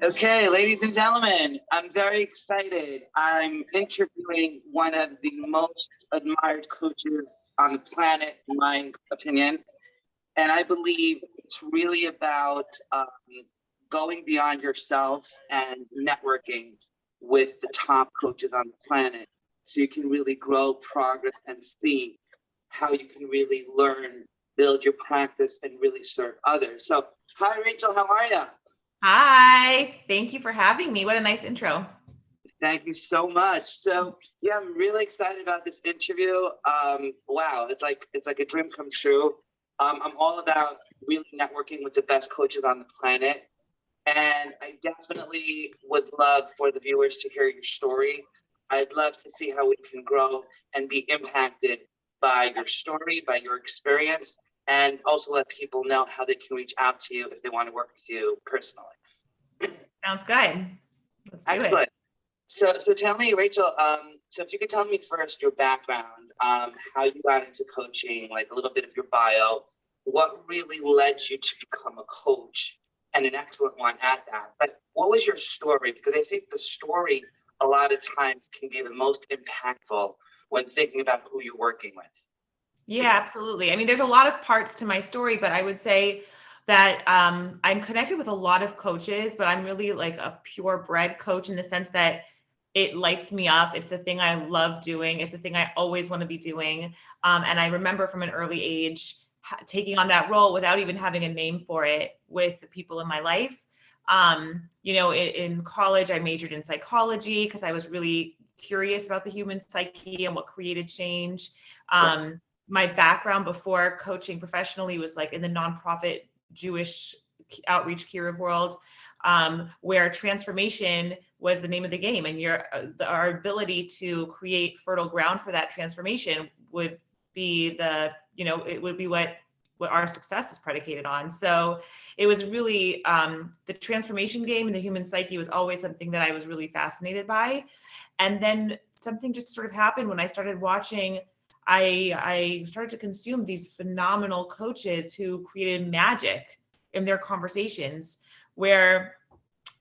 Okay, ladies and gentlemen, I'm very excited. I'm interviewing one of the most admired coaches on the planet, in my opinion. And I believe it's really about going beyond yourself and networking with the top coaches on the planet so you can really grow, progress, and see how you can really learn, build your practice, and really serve others. So, hi, Rachel, how are you? Hi, thank you for having me. What a nice intro. Thank you so much. So yeah, I'm really excited about this interview. Wow, it's like a dream come true. I'm all about really networking with the best coaches on the planet. And I definitely would love for the viewers to hear your story. I'd love to see how we can grow and be impacted by your story, by your experience, and also let people know how they can reach out to you if they want to work with you personally. Sounds good. Let's do it. Excellent. So tell me, Rachel, so if you could tell me first your background, how you got into coaching, like a little bit of your bio, what really led you to become a coach, and an excellent one at that. But what was your story? Because I think the story a lot of times can be the most impactful when thinking about who you're working with. Yeah, absolutely. I mean, there's a lot of parts to my story, but I would say that I'm connected with a lot of coaches, but I'm really like a purebred coach in the sense that it lights me up. It's the thing I love doing. It's the thing I always want to be doing. And I remember from an early age taking on that role without even having a name for it with the people in my life. In college, I majored in psychology because I was really curious about the human psyche and what created change. My background before coaching professionally was like in the nonprofit Jewish outreach kiruv world, where transformation was the name of the game, and our ability to create fertile ground for that transformation would be it would be what our success was predicated on. So it was really the transformation game and the human psyche was always something that I was really fascinated by. And then something just sort of happened when I started watching. I started to consume these phenomenal coaches who created magic in their conversations where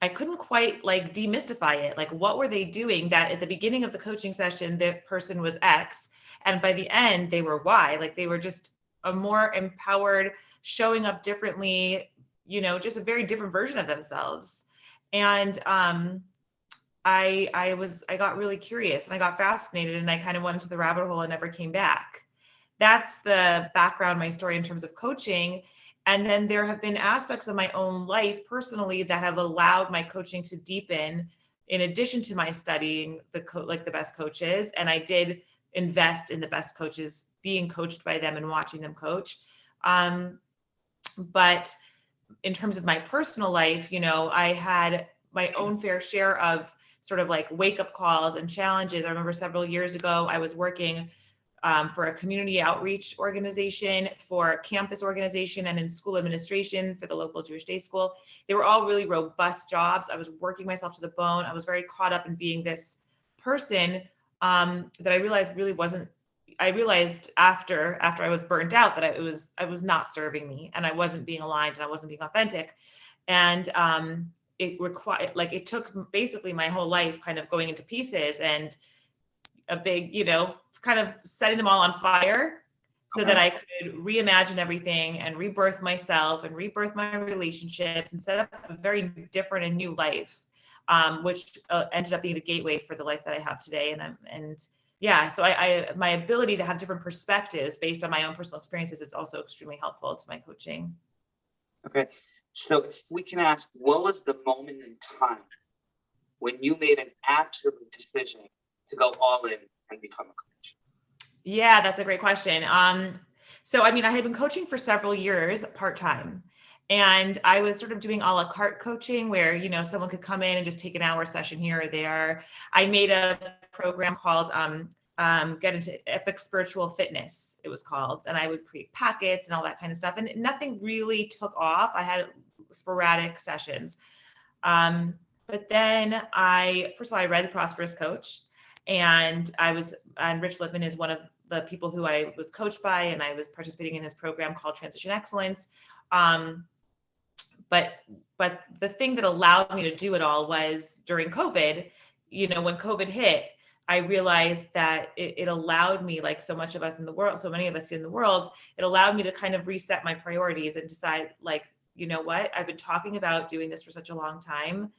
I couldn't quite like demystify it. Like, what were they doing that at the beginning of the coaching session, the person was X, and by the end they were Y? Like, they were just a more empowered, showing up differently, just a very different version of themselves. And I got really curious and I got fascinated and I kind of went into the rabbit hole and never came back. That's the background, my story in terms of coaching. And then there have been aspects of my own life personally that have allowed my coaching to deepen in addition to my studying the best coaches. And I did invest in the best coaches, being coached by them and watching them coach. But in terms of my personal life, I had my own fair share of sort of like wake up calls and challenges. I remember several years ago, I was working for a community outreach organization, for campus organization, and in school administration for the local Jewish day school. They were all really robust jobs. I was working myself to the bone. I was very caught up in being this person that I realized really wasn't. I realized after I was burnt out that I was not serving me, and I wasn't being aligned, and I wasn't being authentic, and it took basically my whole life kind of going into pieces and a big, kind of setting them all on fire so that I could reimagine everything and rebirth myself and rebirth my relationships and set up a very different and new life, which ended up being the gateway for the life that I have today. So my ability to have different perspectives based on my own personal experiences is also extremely helpful to my coaching. Okay. So if we can ask, what was the moment in time when you made an absolute decision to go all in and become a coach? Yeah, that's a great question. So, I mean, I had been coaching for several years part-time, and I was sort of doing a la carte coaching where, someone could come in and just take an hour session here or there. I made a program called Get Into Epic Spiritual Fitness, it was called, and I would create packets and all that kind of stuff. And nothing really took off. I had sporadic sessions. But then first of all, I read The Prosperous Coach, and Rich Lippman is one of the people who I was coached by, and I was participating in his program called Transition Excellence. but the thing that allowed me to do it all was during COVID. When COVID hit, I realized that it allowed me, like so much of us in the world, so many of us in the world, it allowed me to kind of reset my priorities and decide, like, you know what, I've been talking about doing this for such a long time.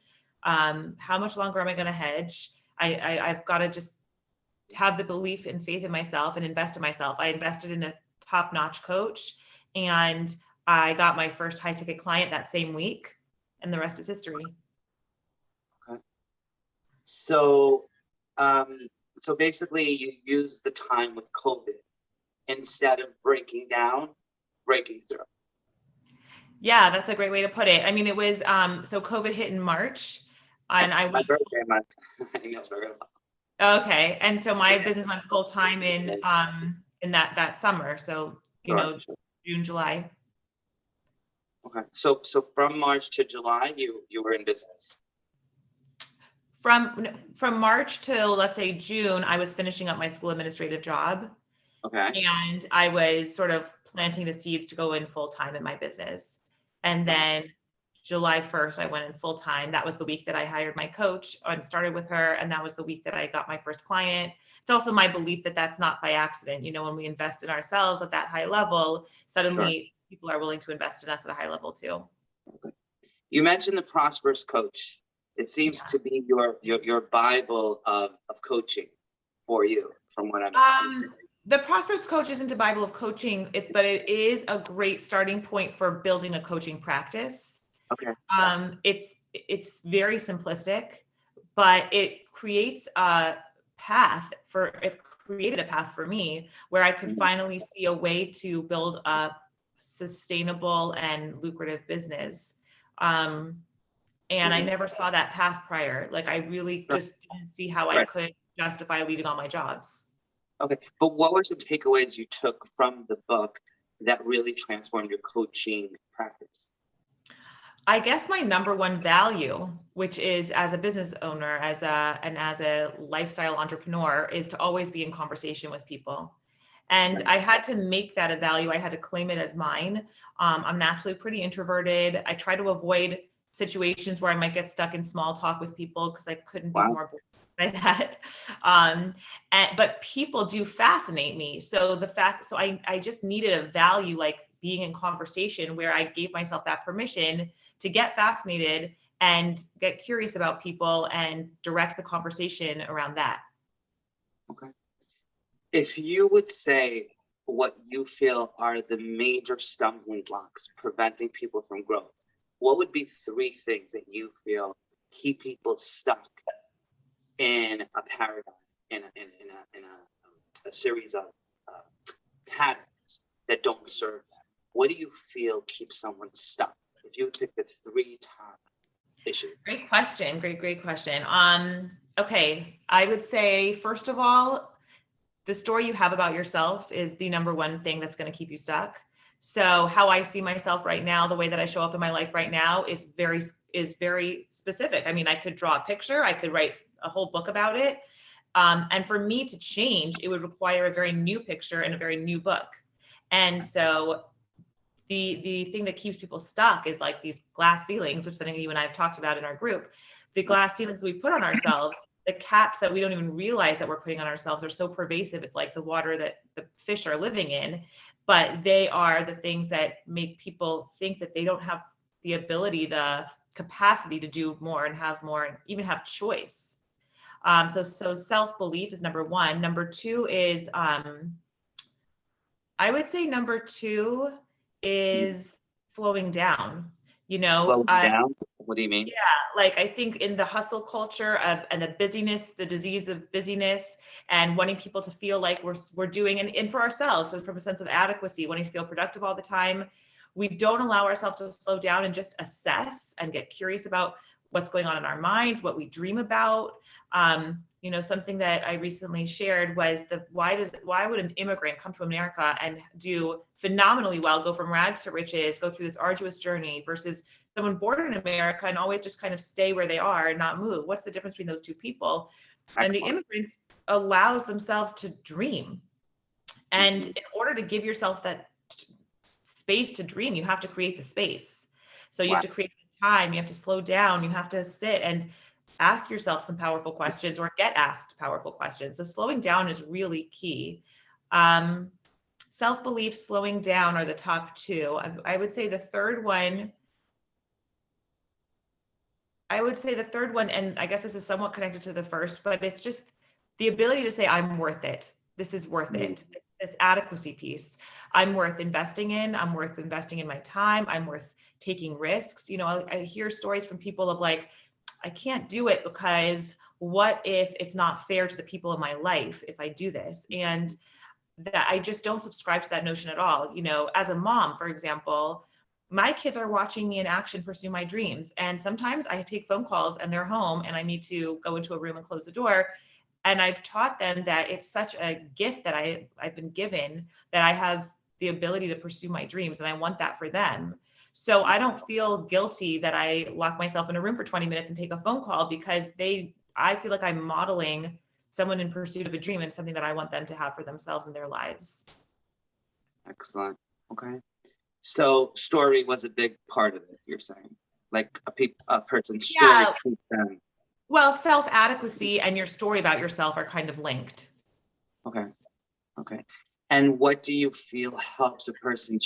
How much longer am I going to hedge? I've got to just have the belief and faith in myself and invest in myself. I invested in a top-notch coach, and I got my first high ticket client that same week, and the rest is history. Okay. So, so basically you use the time with COVID instead of breaking through. Yeah, that's a great way to put it. I mean, it was, so COVID hit in March, and It's my birthday month. I know very well. Okay. And so my business went full time in that summer. So, Sure. June, July. Okay. So from March to July, you were in business. From March till, let's say, June, I was finishing up my school administrative job. Okay. And I was sort of planting the seeds to go in full time in my business. And then July 1st, I went in full time. That was the week that I hired my coach and started with her. And that was the week that I got my first client. It's also my belief that that's not by accident. When we invest in ourselves at that high level, suddenly people are willing to invest in us at a high level too. Okay. You mentioned the prosperous coach. It seems to be your Bible of coaching for you, from what I'm The prosperous coach isn't a Bible of coaching, but it is a great starting point for building a coaching practice. Okay. It's very simplistic, but it creates a path it created a path for me where I could finally see a way to build a sustainable and lucrative business. And I never saw that path prior. Like, I really just didn't see how I could justify leaving all my jobs. Okay. But what were some takeaways you took from the book that really transformed your coaching practice? I guess my number one value, which is as a business owner, as a lifestyle entrepreneur, is to always be in conversation with people. And I had to make that a value. I had to claim it as mine. I'm naturally pretty introverted. I try to avoid situations where I might get stuck in small talk with people because I couldn't be more bored by that. But people do fascinate me. So I just needed a value, like being in conversation, where I gave myself that permission to get fascinated and get curious about people and direct the conversation around that. Okay. If you would say what you feel are the major stumbling blocks preventing people from growth, what would be 3 things that you feel keep people stuck in a paradigm, in a series of patterns that don't serve them? What do you feel keeps someone stuck? If you would pick the 3 top issues. Great question. Great question. Okay. I would say, first of all, the story you have about yourself is the number one thing that's going to keep you stuck. So how I see myself right now, the way that I show up in my life right now is very specific. I mean, I could draw a picture, I could write a whole book about it. And for me to change, it would require a very new picture and a very new book. And so the thing that keeps people stuck is like these glass ceilings, which is something you and I have talked about in our group. The glass ceilings we put on ourselves, the caps that we don't even realize that we're putting on ourselves are so pervasive. It's like the water that the fish are living in, but they are the things that make people think that they don't have the ability, the capacity to do more and have more and even have choice. So self-belief is number one. Number 2 is, I would say number 2 is slowing down. Slowing down? What do you mean? Yeah, like I think in the hustle culture and the busyness, the disease of busyness, and wanting people to feel like we're doing and for ourselves. So from a sense of adequacy, wanting to feel productive all the time, we don't allow ourselves to slow down and just assess and get curious about what's going on in our minds, what we dream about. Something that I recently shared was why would an immigrant come to America and do phenomenally well, go from rags to riches, go through this arduous journey versus someone born in America and always just kind of stay where they are and not move? What's the difference between those 2 people? Excellent. And the immigrant allows themselves to dream. And in order to give yourself that space to dream, you have to create the space. So you Wow. have to create time, you have to slow down, you have to sit and ask yourself some powerful questions or get asked powerful questions. So slowing down is really key. Um, Self-belief, slowing down are the top two. I would say the third one, and I guess this is somewhat connected to the first, but it's just the ability to say, I'm worth it. This is worth Mm. it. This adequacy piece. I'm worth investing in. I'm worth investing in my time. I'm worth taking risks. You know, I hear stories from people of like, I can't do it because what if it's not fair to the people in my life if I do this? And that I just don't subscribe to that notion at all. You know, as a mom, for example, my kids are watching me in action pursue my dreams. And sometimes I take phone calls and they're home and I need to go into a room and close the door. And I've taught them that it's such a gift that I've been given, that I have the ability to pursue my dreams. And I want that for them. So I don't feel guilty that I lock myself in a room for 20 minutes and take a phone call, because I feel like I'm modeling someone in pursuit of a dream and something that I want them to have for themselves in their lives. Excellent. Okay. So story was a big part of it, you're saying? Like a person's story Yeah. keeps them. Well, self-adequacy and your story about yourself are kind of linked. Okay. Okay. And what do you feel helps a person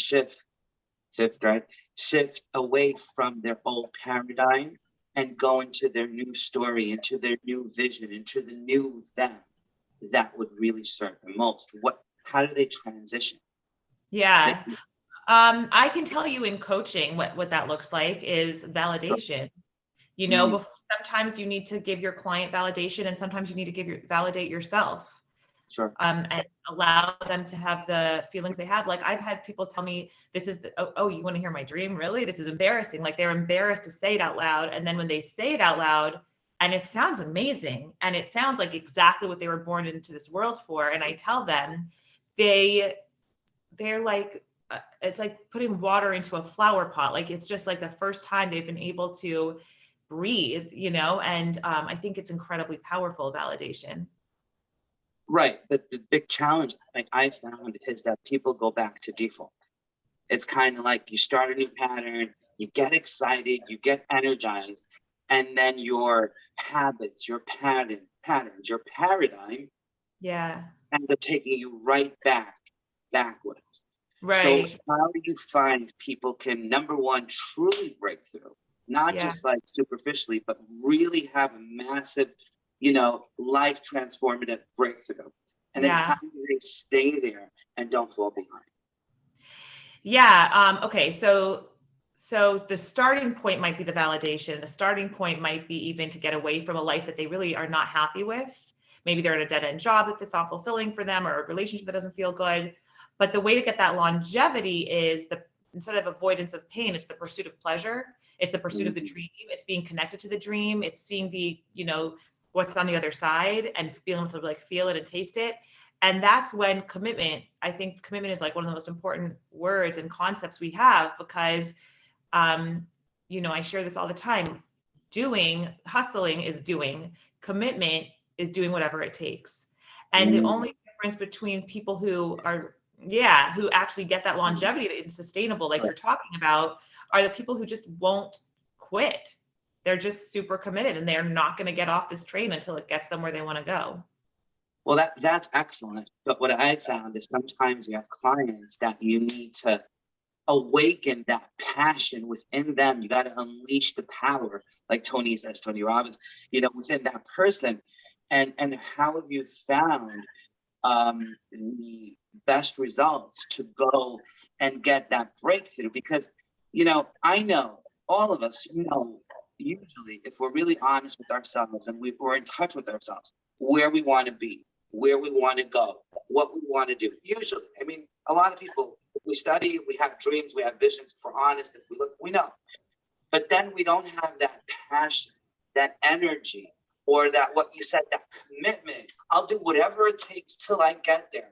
right? Shift away from their old paradigm and go into their new story, into their new vision, into the new them that would really serve them most? How do they transition? Yeah. I can tell you in coaching what that looks like is Sure. validation. You know, Mm, sometimes you need to give your client validation, and sometimes you need to validate yourself, sure. and allow them to have the feelings they have. Like I've had people tell me, this is oh, you want to hear my dream? Really? This is embarrassing. Like they're embarrassed to say it out loud. And then when they say it out loud, and it sounds amazing, and it sounds like exactly what they were born into this world for. And I tell them, they're like, it's like putting water into a flower pot. Like it's just like the first time they've been able to breathe, you know. And I think it's incredibly powerful validation. Right. But the big challenge I found is that people go back to default. It's kind of like you start a new pattern, you get excited, you get energized, and then your habits, your patterns, your paradigm Yeah. ends up taking you right backwards. So Right. how do you find people can, number one, truly break through, not Yeah. just like superficially, but really have a massive, life transformative breakthrough? And then Yeah. how do they stay there and don't fall behind? Yeah. Okay. So the starting point might be the validation. The starting point might be even to get away from a life that they really are not happy with. Maybe they're in a dead end job that's not fulfilling for them, or a relationship that doesn't feel good. But the way to get that longevity is instead of avoidance of pain, it's the pursuit of pleasure. It's the pursuit of the Mhm. dream. It's being connected to the dream. It's seeing what's on the other side and being able to like feel it and taste it. And that's when I think commitment is like one of the most important words and concepts we have, because um, I share this all the time. Hustling is doing, commitment is doing whatever it takes. And the Mm. only difference between people who actually get that longevity and sustainable, like you're talking about, are the people who just won't quit. They're just super committed and they're not going to get off this train until it gets them where they want to go. Well, that's excellent. But what I found is sometimes you have clients that you need to awaken that passion within them. You got to unleash the power, like Tony Robbins, within that person. And how have you found the best results to go and get that breakthrough? Because, I know all of us, usually if we're really honest with ourselves and we're in touch with ourselves, where we want to be, where we want to go, what we want to do. Usually, I mean, a lot of people, if we study, we have dreams, we have visions. If we're honest, if we look, we know. But then we don't have that passion, that energy, or that, what you said, that commitment. I'll do whatever it takes till I get there.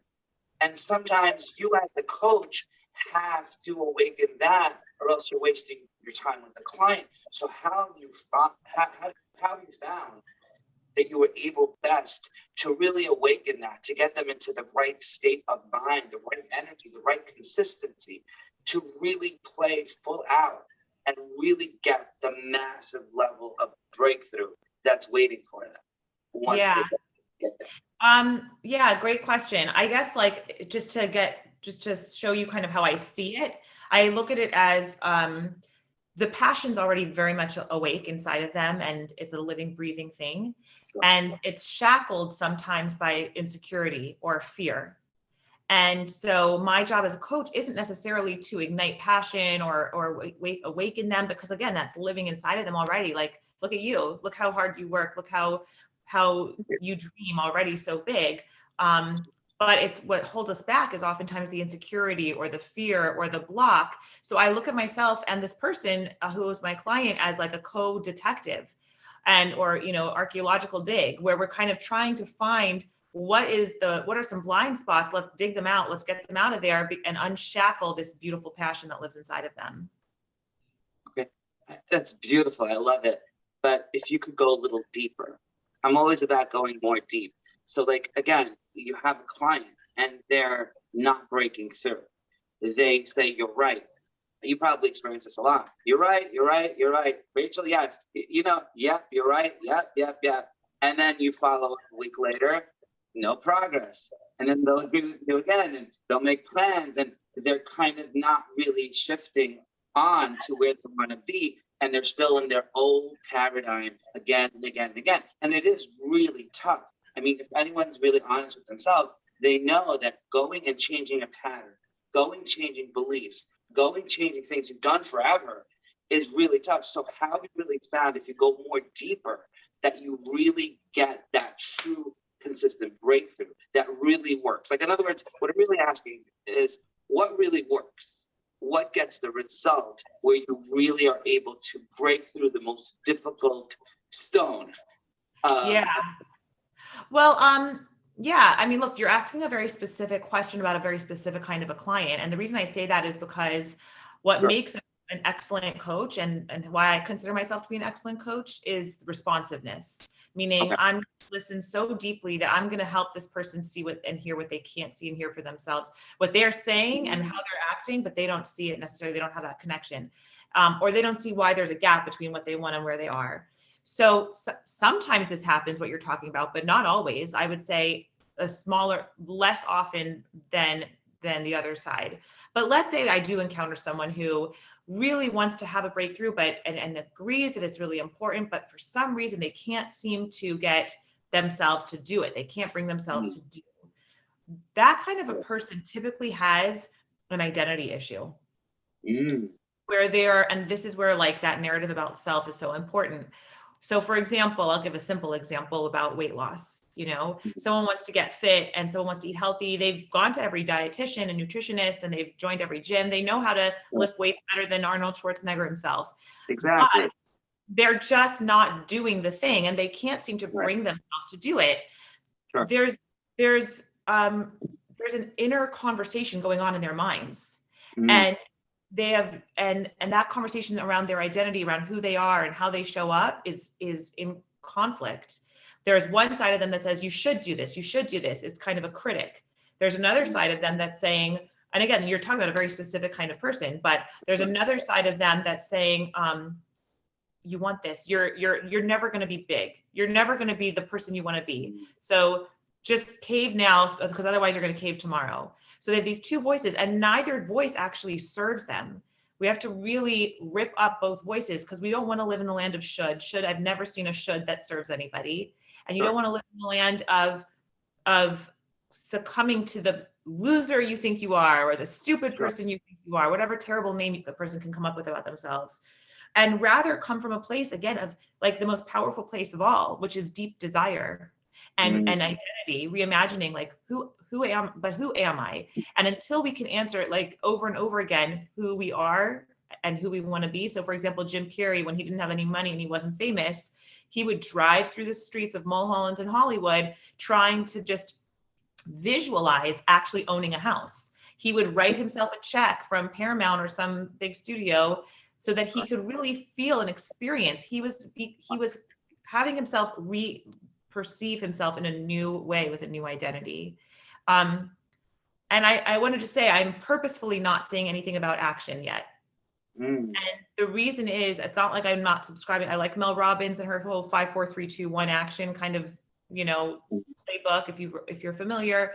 And sometimes you as the coach have to awaken that, or else you're wasting your time with the client. So how have you found that you were able best to really awaken that, to get them into the right state of mind, the right energy, the right consistency, to really play full out and really get the massive level of breakthrough that's waiting for them once they Yeah. get there? Yeah, great question. I guess like just to show you kind of how I see it, I look at it as the passion's already very much awake inside of them and it's a living, breathing thing. So, And it's shackled sometimes by insecurity or fear. And so my job as a coach isn't necessarily to ignite passion or awaken them, because again, that's living inside of them already. Like, look at you, look how hard you work, look how you dream already so big. But it's what holds us back is oftentimes the insecurity or the fear or the block. So I look at myself and this person who is my client as like a co-detective and or archaeological dig, where we're kind of trying to find what are some blind spots. Let's dig them out. Let's get them out of there and unshackle this beautiful passion that lives inside of them. okay, that's beautiful. I love it. But if you could go a little deeper, I'm always about going more deep. So, like, again, you have a client and they're not breaking through. They say, you're right. You probably experience this a lot. You're right. You're right. You're right. Rachel, yes. Yep, you're right. Yep. And then you follow up a week later, no progress. And then they'll agree with you again and they'll make plans and they're kind of not really shifting on to where they want to be. And they're still in their old paradigm again and again and again. And it is really tough. I mean, if anyone's really honest with themselves, they know that going and changing a pattern, changing beliefs, changing things you've done forever is really tough. So how have you really found, if you go more deeper, that you really get that true consistent breakthrough that really works? Like, in other words, what I'm really asking is what really works? What gets the result where you really are able to break through the most difficult stone? Yeah. Well, yeah, I mean, look, you're asking a very specific question about a very specific kind of a client. And the reason I say that is because what Sure. makes an excellent coach and why I consider myself to be an excellent coach is responsiveness, meaning Okay. I'm going to listen so deeply that I'm going to help this person see what and hear what they can't see and hear for themselves, what they're saying and how they're acting, but they don't see it necessarily. They don't have that connection, or they don't see why there's a gap between what they want and where they are. So sometimes this happens, what you're talking about, but not always. I would say less often than the other side. But let's say I do encounter someone who really wants to have a breakthrough, but and agrees that it's really important, but for some reason they can't seem to get themselves to do it. They can't bring themselves to do that. Kind of a person typically has an identity issue. Where they're, and this is where like that narrative about self is so important. So for example, I'll give a simple example about weight loss. Someone wants to get fit and someone wants to eat healthy. They've gone to every dietitian and nutritionist and they've joined every gym. They know how to lift weights better than Arnold Schwarzenegger himself. Exactly. But they're just not doing the thing and they can't seem to bring themselves to do it. Sure. There's an inner conversation going on in their minds. And they have, and that conversation around their identity, around who they are and how they show up is in conflict. There's one side of them that says, you should do this. It's kind of a critic. There's another side of them that's saying, and again, you're talking about a very specific kind of person, but there's another side of them that's saying, you want this, you're never going to be big. You're never going to be the person you want to be. So just cave now, because otherwise you're going to cave tomorrow. So they have these two voices and neither voice actually serves them. We have to really rip up both voices because we don't want to live in the land of should. I've never seen a should that serves anybody. And you don't want to live in the land of succumbing to the loser you think you are, or the stupid person you think you are, whatever terrible name the person can come up with about themselves. And rather come from a place, again, of like the most powerful place of all, which is deep desire and identity, reimagining like who am I? And until we can answer it like over and over again, who we are and who we want to be. So for example, Jim Carrey, when he didn't have any money and he wasn't famous, he would drive through the streets of Mulholland and Hollywood trying to just visualize actually owning a house. He would write himself a check from Paramount or some big studio so that he could really feel and experience. He was having himself perceive himself in a new way with a new identity. And I wanted to say, I'm purposefully not saying anything about action yet. Mm. And the reason is, it's not like I'm not subscribing. I like Mel Robbins and her whole 5, 4, 3, 2, 1 action kind of, playbook, if you're familiar.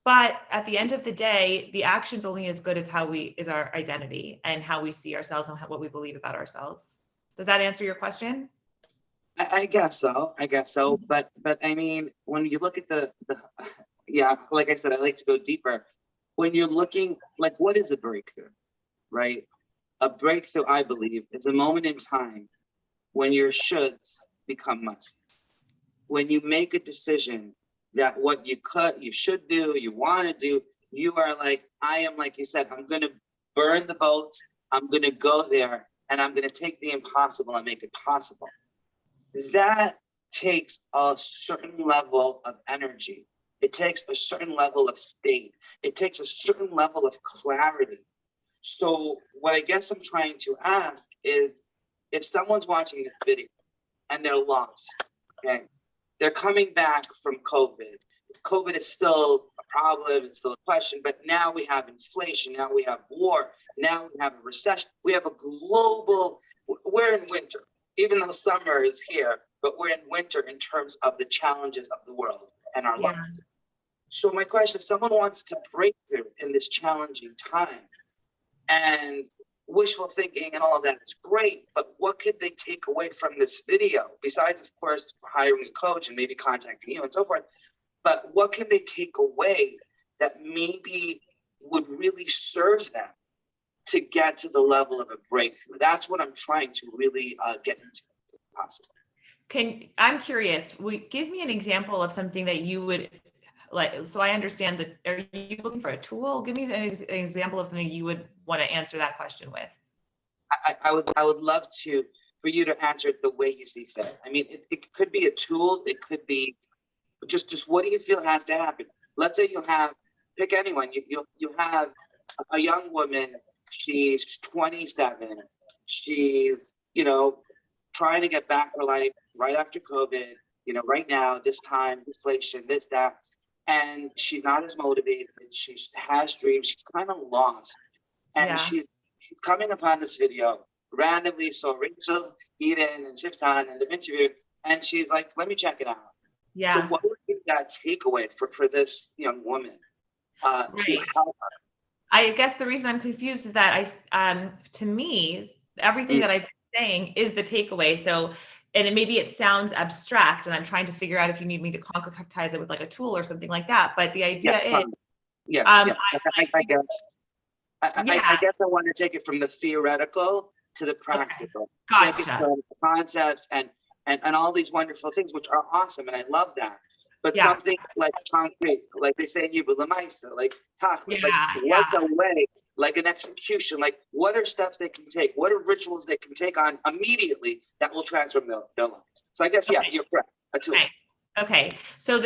But at the end of the day, the action's only as good as is our identity and how we see ourselves and what we believe about ourselves. Does that answer your question? I guess so. I guess so. But I mean, when you look at the yeah, like I said, I like to go deeper. When you're looking, like, what is a breakthrough, right? A breakthrough, I believe, is a moment in time when your shoulds become musts. When you make a decision that what you should do, you want to do, you are like, I am, like you said, I'm going to burn the boats. I'm going to go there and I'm going to take the impossible and make it possible. That takes a certain level of energy. It takes a certain level of state. It takes a certain level of clarity. So what I guess I'm trying to ask is, if someone's watching this video and they're lost, okay, they're coming back from COVID. COVID is still a problem, it's still a question, but now we have inflation, now we have war, now we have a recession, we have a global, we're in winter, even though summer is here, but we're in winter in terms of the challenges of the world and our lives. So my question is, someone wants to break through in this challenging time, and wishful thinking and all of that is great, but what could they take away from this video? Besides, of course, hiring a coach and maybe contacting you and so forth, but what can they take away that maybe would really serve them to get to the level of a breakthrough? That's what I'm trying to really get into, if possible. I'm curious, give me an example of something that you would like, so I understand that. Are you looking for a tool? Give me an example of something you would want to answer that question with. I would love for you to answer it the way you see fit. I mean, it could be a tool. It could be just what do you feel has to happen? Let's say pick anyone. You have a young woman. She's 27. She's, trying to get back her life right after COVID, right now, this time, inflation, this, that. And she's not as motivated. She has dreams. She's kind of lost. And she's coming upon this video randomly. So Rachel, Eden, and Shiftan and the interview, and she's like, let me check it out. Yeah. So what would be that takeaway for this young woman to help her? I guess the reason I'm confused is that to me, everything that I've been saying is the takeaway. So, and maybe it sounds abstract, and I'm trying to figure out if you need me to concretize it with like a tool or something like that. But the idea is, yes. I guess. I guess I want to take it from the theoretical to the practical. Okay. Gotcha. Take it from concepts and all these wonderful things, which are awesome, and I love that. But something like concrete, like they say in Hebrew, lemaisa, like a way, like an execution, like what are steps they can take? What are rituals they can take on immediately that will transform their lives? So I guess, you're correct. A tool. Okay. So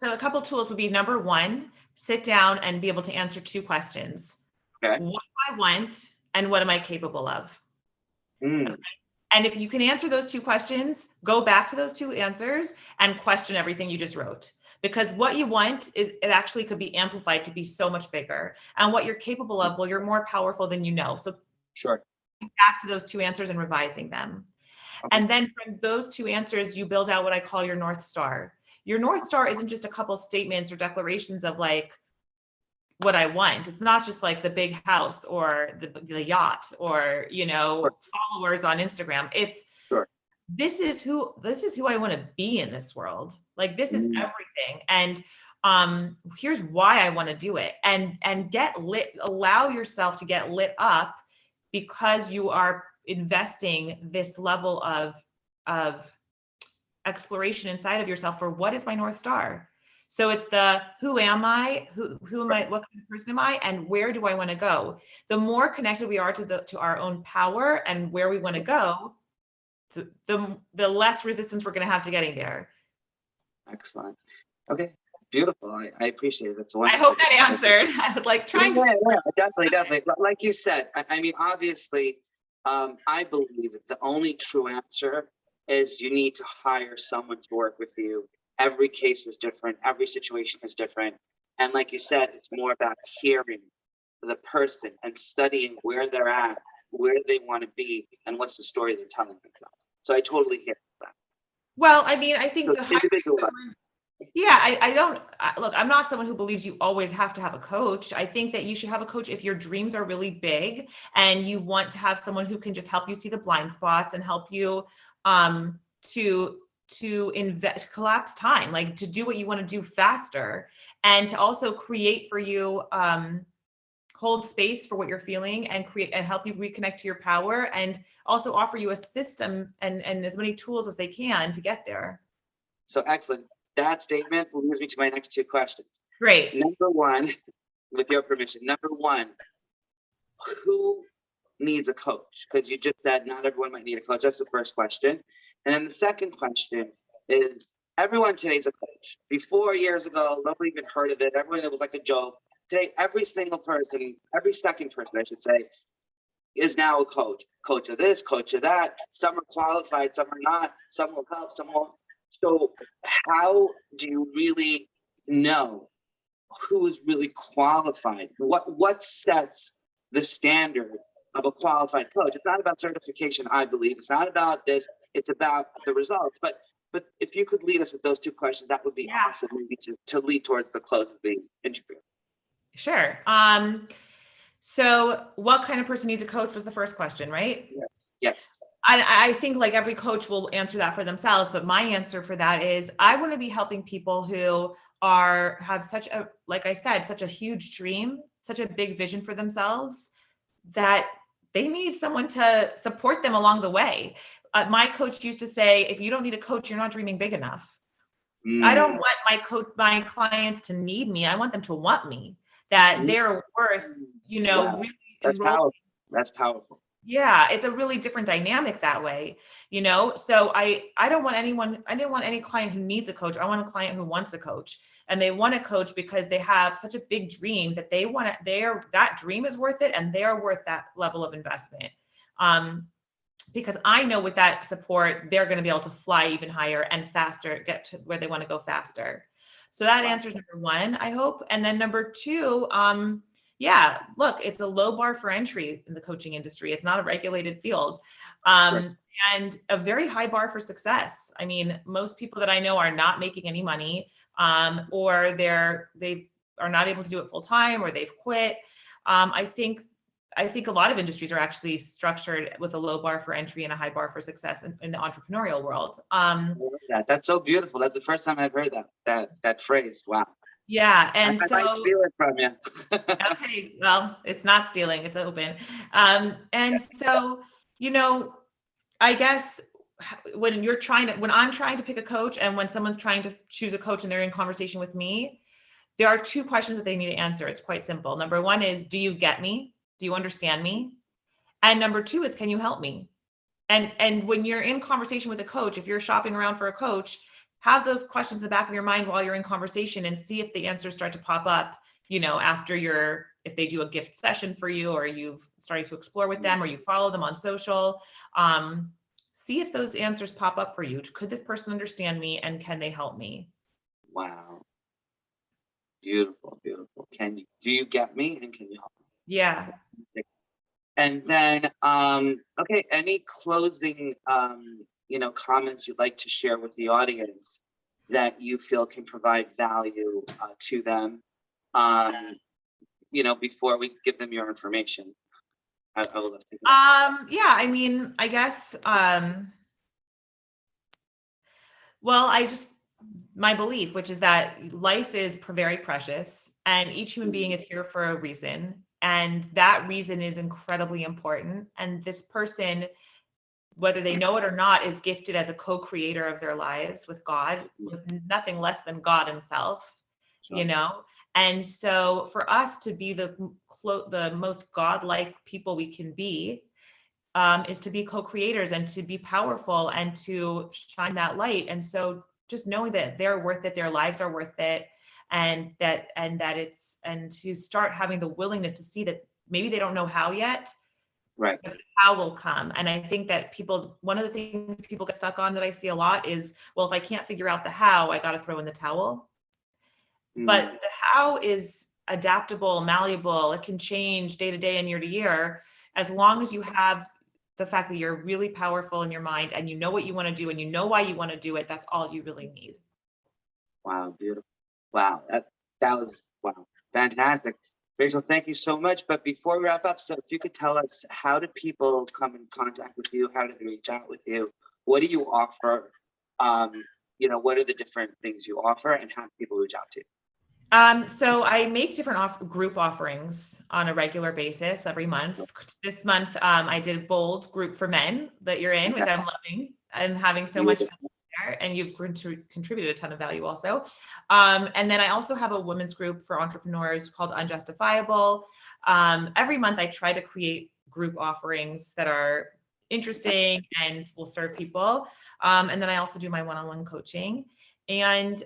a couple of tools would be, number one, sit down and be able to answer 2 questions. Okay. What do I want and what am I capable of? Okay. And if you can answer those 2 questions, go back to those 2 answers and question everything you just wrote. Because what you want it actually could be amplified to be so much bigger. And what you're capable of, well, you're more powerful than you know. So back to those 2 answers and revising them. Okay. And then from those 2 answers, you build out what I call your North Star. Your North Star isn't just a couple statements or declarations of like what I want. It's not just like the big house or the yacht or, followers on Instagram. It's this is who I want to be in this world. Like, this is everything. And here's why I want to do it, and get lit, allow yourself to get lit up, because you are investing this level of exploration inside of yourself for what is my North Star. So it's who am I? Who am I? What kind of person am I? And where do I want to go? The more connected we are to our own power and where we want to go, the less resistance we're going to have to getting there. Excellent. Okay. Beautiful. I appreciate it. That's wonderful. I hope that answered. I was like trying to. Yeah, definitely. Like you said, I mean, obviously, I believe that the only true answer is you need to hire someone to work with you. Every case is different. Every situation is different. And like you said, it's more about hearing the person and studying where they're at, where they want to be, and what's the story they're telling themselves. So I totally get that. Well, I mean, I think So the hiring individual. someone, yeah, I don't look, I'm not someone who believes you always have to have a coach. I think that you should have a coach if your dreams are really big and you want to have someone who can just help you see the blind spots and help you to invest, collapse time, like to do what you want to do faster, and to also create for you, hold space for what you're feeling and create and help you reconnect to your power, and also offer you a system and as many tools as they can to get there. So excellent. That statement leads me to my next two questions. Great. Number one, with your permission, number one, who needs a coach? Because you just said not everyone might need a coach. That's the first question. And then the second question is, everyone today's a coach. Before, years ago, nobody even heard of it. Everyone, it was like a joke. Today, every single person, every second person, I should say, is now a coach. Coach of this, coach of that. Some are qualified, some are not. Some will help, some won't. So how do you really know who is really qualified? What sets the standard of a qualified coach? It's not about certification, I believe. It's not about this. It's about the results. But if you could lead us with those two questions, that would be awesome, maybe to lead towards the close of the interview. Sure. So what kind of person needs a coach was the first question, right? Yes. I think like every coach will answer that for themselves, but my answer for that is I want to be helping people who have such a, like I said, such a huge dream, such a big vision for themselves that they need someone to support them along the way. My coach used to say, if you don't need a coach, you're not dreaming big enough. I don't want my clients to need me. I want them to want me, that they're worth, Wow. really That's powerful. That's powerful. Yeah, it's a really different dynamic that way, So I didn't want any client who needs a coach. I want a client who wants a coach, and they want a coach because they have such a big dream that they want to, that dream is worth it, and they're worth that level of investment. Because I know with that support, they're going to be able to fly even higher and faster, get to where they want to go faster. So that answers number one, I hope. And then number two, yeah, look, it's a low bar for entry in the coaching industry. It's not a regulated field, and a very high bar for success. I mean, most people that I know are not making any money, or they are not able to do it full time, or they've quit. I think a lot of industries are actually structured with a low bar for entry and a high bar for success in the entrepreneurial world. That's so beautiful. That's the first time I've heard that phrase. Wow. Yeah. And I might steal it from you. Okay. Well, it's not stealing, it's open. And so, I guess when I'm trying to pick a coach, and when someone's trying to choose a coach and they're in conversation with me, there are two questions that they need to answer. It's quite simple. Number one is, do you get me? Do you understand me? And number two is, can you help me? And when you're in conversation with a coach, if you're shopping around for a coach, have those questions in the back of your mind while you're in conversation, and see if the answers start to pop up, after if they do a gift session for you, or you've started to explore with them, or you follow them on social. See if those answers pop up for you. Could this person understand me, and can they help me? Wow. Beautiful, beautiful. Do you get me, and can you help me? Yeah. And then, okay, any closing, comments you'd like to share with the audience that you feel can provide value to them, before we give them your information? I would love to hear. Yeah, I mean, I guess, my belief, which is that life is very precious, and each human being is here for a reason. And that reason is incredibly important. And this person, whether they know it or not, is gifted as a co-creator of their lives with God, with nothing less than God himself, And so for us to be the most godlike people we can be, is to be co-creators and to be powerful and to shine that light. And so just knowing that they're worth it, their lives are worth it, and to start having the willingness to see that maybe they don't know how yet, right? But how will come. And I think that one of the things people get stuck on that I see a lot is, well, if I can't figure out the how, I got to throw in the towel. But the how is adaptable, malleable. It can change day to day and year to year. As long as you have the fact that you're really powerful in your mind and you know what you want to do and you know why you want to do it, that's all you really need. Wow, beautiful. Wow, that was wow, fantastic. Rachel, thank you so much. But before we wrap up, so if you could tell us, how do people come in contact with you? How do they reach out with you? What do you offer? What are the different things you offer, and how do people reach out to you? So I make different group offerings on a regular basis every month. This month, I did a bold group for men that you're in, which I'm loving and having so much fun there. And you've contributed a ton of value also. And then I also have a women's group for entrepreneurs called Unjustifiable. Every month I try to create group offerings that are interesting and will serve people. And then I also do my one-on-one coaching. And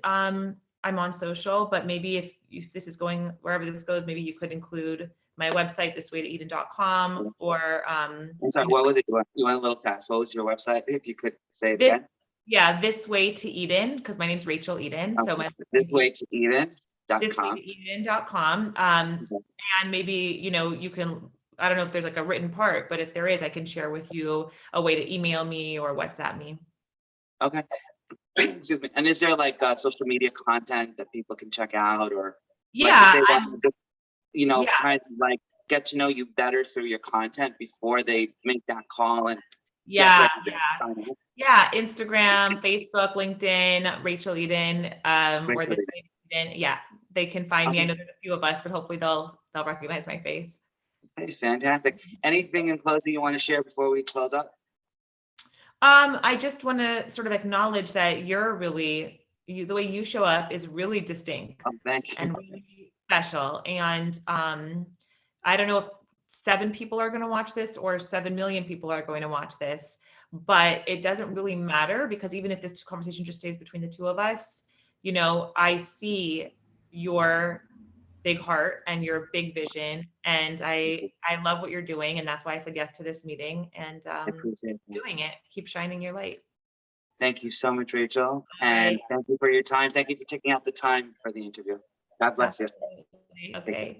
I'm on social, but maybe if this is going wherever this goes, maybe you could include my website, thiswaytoeden.com, or I'm sorry, what was it? You went a little fast. What was your website? If you could say it again. Yeah, This Way to Eden, because my name's Rachel Eden. Okay. So my thiswaytoeden.com. thiswaytoeden.com. And maybe, you can, I don't know if there's like a written part, but if there is, I can share with you a way to email me or WhatsApp me. Okay. Excuse me. And is there like social media content that people can check out, or Yeah, like if they want to just kind of like get to know you better through your content before they make that call and yeah. Instagram, Facebook, LinkedIn, Rachel Eden, or This Way to Eden. Yeah, they can find me. I know there's a few of us, but hopefully they'll recognize my face. Okay, fantastic. Anything in closing you want to share before we close up? I just want to sort of acknowledge that you're really, the way you show up is really distinct and really special. And I don't know if 7 people are going to watch this or 7 million people are going to watch this, but it doesn't really matter, because even if this conversation just stays between the two of us, I see your big heart and your big vision, and I love what you're doing, and that's why I said yes to this meeting, and doing it. Keep shining your light. Thank you so much, Rachel, and thank you for your time. Thank you for taking out the time for the interview. God bless you. Okay.